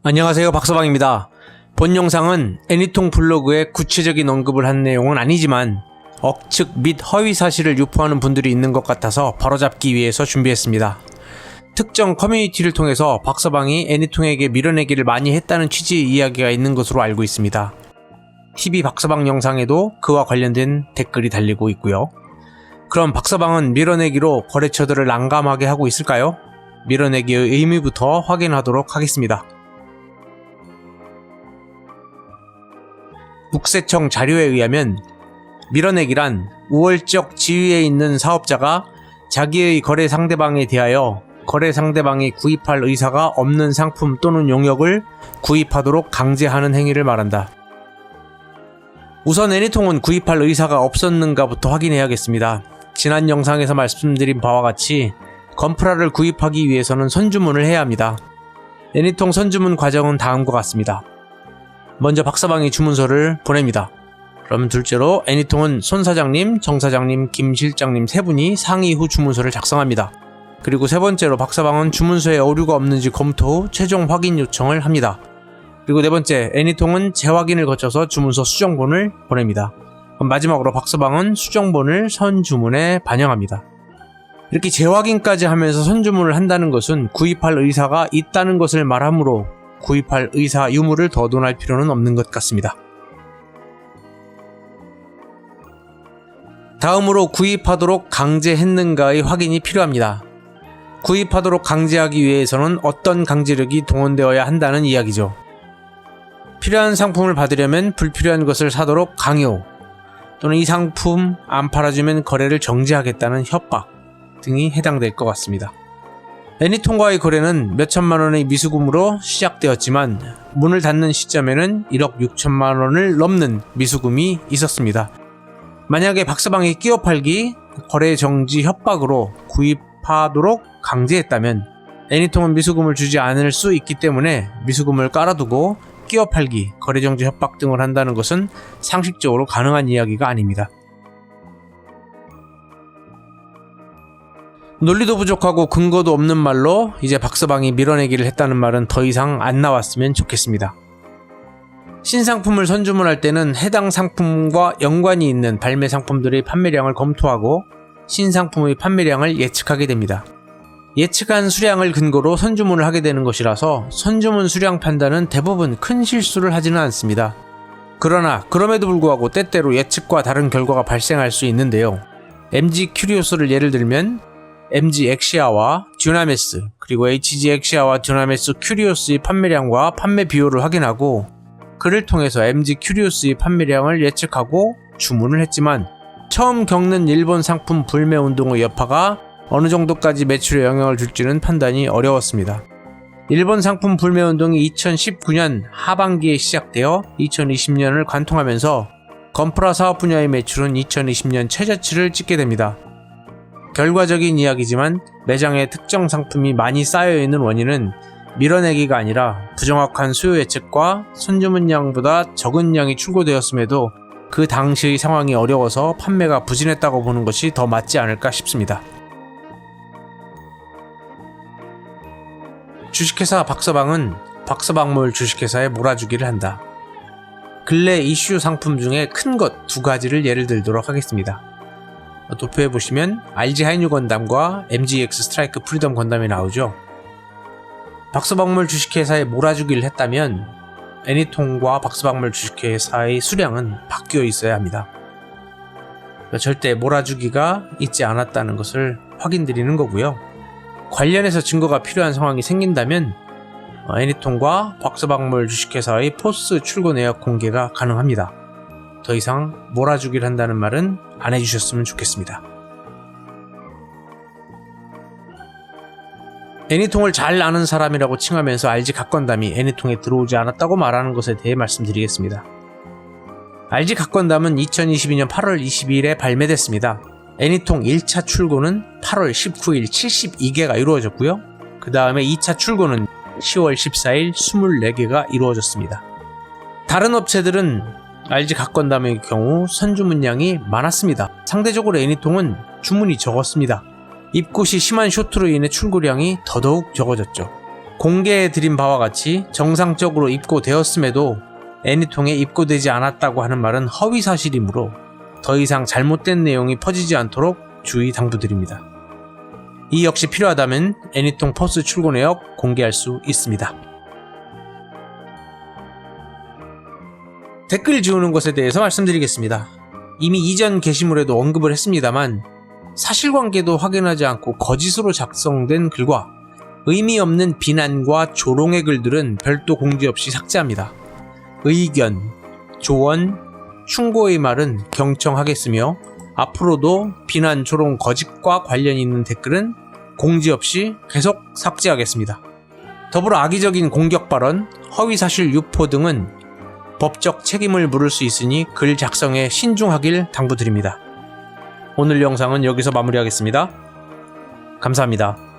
안녕하세요, 박서방입니다. 본 영상은 애니통 블로그에 구체적인 언급을 한 내용은 아니지만 억측 및 허위 사실을 유포하는 분들이 있는 것 같아서 바로잡기 위해서 준비했습니다. 특정 커뮤니티를 통해서 박서방이 애니통에게 밀어내기를 많이 했다는 취지의 이야기가 있는 것으로 알고 있습니다. TV 박서방 영상에도 그와 관련된 댓글이 달리고 있고요. 그럼 박서방은 밀어내기로 거래처들을 난감하게 하고 있을까요? 밀어내기의 의미부터 확인하도록 하겠습니다. 국세청 자료에 의하면 밀어내기란 우월적 지위에 있는 사업자가 자기의 거래 상대방에 대하여 거래 상대방이 구입할 의사가 없는 상품 또는 용역을 구입하도록 강제하는 행위를 말한다. 우선 애니통은 구입할 의사가 없었는가부터 확인해야겠습니다. 지난 영상에서 말씀드린 바와 같이 건프라를 구입하기 위해서는 선주문을 해야 합니다. 애니통 선주문 과정은 다음과 같습니다. 먼저 박서방이 주문서를 보냅니다. 그럼 둘째로 애니통은 손 사장님, 정 사장님, 김 실장님 세 분이 상의 후 주문서를 작성합니다. 그리고 세 번째로 박서방은 주문서에 오류가 없는지 검토 후 최종 확인 요청을 합니다. 그리고 네 번째, 애니통은 재확인을 거쳐서 주문서 수정본을 보냅니다. 그럼 마지막으로 박서방은 수정본을 선주문에 반영합니다. 이렇게 재확인까지 하면서 선주문을 한다는 것은 구입할 의사가 있다는 것을 말하므로 구입할 의사 유무를 더 논할 필요는 없는 것 같습니다. 다음으로 구입하도록 강제했는가의 확인이 필요합니다. 구입하도록 강제하기 위해서는 어떤 강제력이 동원되어야 한다는 이야기죠. 필요한 상품을 받으려면 불필요한 것을 사도록 강요, 또는 이 상품 안 팔아주면 거래를 정지하겠다는 협박 등이 해당될 것 같습니다. 애니통과의 거래는 몇천만 원의 미수금으로 시작되었지만 문을 닫는 시점에는 1억 6천만 원을 넘는 미수금이 있었습니다. 만약에 박서방이 끼워 팔기, 거래 정지 협박으로 구입하도록 강제했다면 애니통은 미수금을 주지 않을 수 있기 때문에 미수금을 깔아두고 끼워 팔기, 거래 정지 협박 등을 한다는 것은 상식적으로 가능한 이야기가 아닙니다. 논리도 부족하고 근거도 없는 말로 이제 박서방이 밀어내기를 했다는 말은 더 이상 안 나왔으면 좋겠습니다. 신상품을 선주문할 때는 해당 상품과 연관이 있는 발매 상품들의 판매량을 검토하고 신상품의 판매량을 예측하게 됩니다. 예측한 수량을 근거로 선주문을 하게 되는 것이라서 선주문 수량 판단은 대부분 큰 실수를 하지는 않습니다. 그러나 그럼에도 불구하고 때때로 예측과 다른 결과가 발생할 수 있는데요. MG 큐리오스를 예를 들면 MG 엑시아와 듀나메스, 그리고 HG 엑시아와 듀나메스 큐리오스의 판매량과 판매 비율을 확인하고 그를 통해서 MG 큐리오스의 판매량을 예측하고 주문을 했지만 처음 겪는 일본 상품 불매 운동의 여파가 어느 정도까지 매출에 영향을 줄지는 판단이 어려웠습니다. 일본 상품 불매 운동이 2019년 하반기에 시작되어 2020년을 관통하면서 건프라 사업 분야의 매출은 2020년 최저치를 찍게 됩니다. 결과적인 이야기지만 매장에 특정 상품이 많이 쌓여있는 원인은 밀어내기가 아니라 부정확한 수요 예측과 선주문량보다 적은 양이 출고되었음에도 그 당시의 상황이 어려워서 판매가 부진했다고 보는 것이 더 맞지 않을까 싶습니다. 주식회사 박서방은 박서방몰 주식회사에 몰아주기를 한다. 근래 이슈 상품 중에 큰 것 두 가지를 예를 들도록 하겠습니다. 도표에 보시면 RG 하이뉴 건담과 MGX 스트라이크 프리덤 건담이 나오죠. 박서방몰 주식회사에 몰아주기를 했다면 애니통과 박서방몰 주식회사의 수량은 바뀌어 있어야 합니다. 절대 몰아주기가 있지 않았다는 것을 확인드리는 거고요. 관련해서 증거가 필요한 상황이 생긴다면 애니통과 박서방몰 주식회사의 포스 출고 내역 공개가 가능합니다. 더 이상 몰아주기를 한다는 말은 안 해주셨으면 좋겠습니다. 애니통을 잘 아는 사람이라고 칭하면서 RG 갓건담이 애니통에 들어오지 않았다고 말하는 것에 대해 말씀드리겠습니다. RG 갓건담은 2022년 8월 22일에 발매됐습니다. 애니통 1차 출고는 8월 19일 72개가 이루어졌고요. 그 다음에 2차 출고는 10월 14일 24개가 이루어졌습니다. 다른 업체들은 RG 갓건담의 경우 선주문량이 많았습니다. 상대적으로 애니통은 주문이 적었습니다. 입고시 심한 쇼트로 인해 출고량이 더더욱 적어졌죠. 공개해드린 바와 같이 정상적으로 입고되었음에도 애니통에 입고되지 않았다고 하는 말은 허위사실이므로 더 이상 잘못된 내용이 퍼지지 않도록 주의 당부드립니다. 이 역시 필요하다면 애니통 포스 출고 내역 공개할 수 있습니다. 댓글 지우는 것에 대해서 말씀드리겠습니다. 이미 이전 게시물에도 언급을 했습니다만 사실관계도 확인하지 않고 거짓으로 작성된 글과 의미 없는 비난과 조롱의 글들은 별도 공지 없이 삭제합니다. 의견, 조언, 충고의 말은 경청하겠으며 앞으로도 비난, 조롱, 거짓과 관련 있는 댓글은 공지 없이 계속 삭제하겠습니다. 더불어 악의적인 공격 발언, 허위사실 유포 등은 법적 책임을 물을 수 있으니 글 작성에 신중하길 당부드립니다. 오늘 영상은 여기서 마무리하겠습니다. 감사합니다.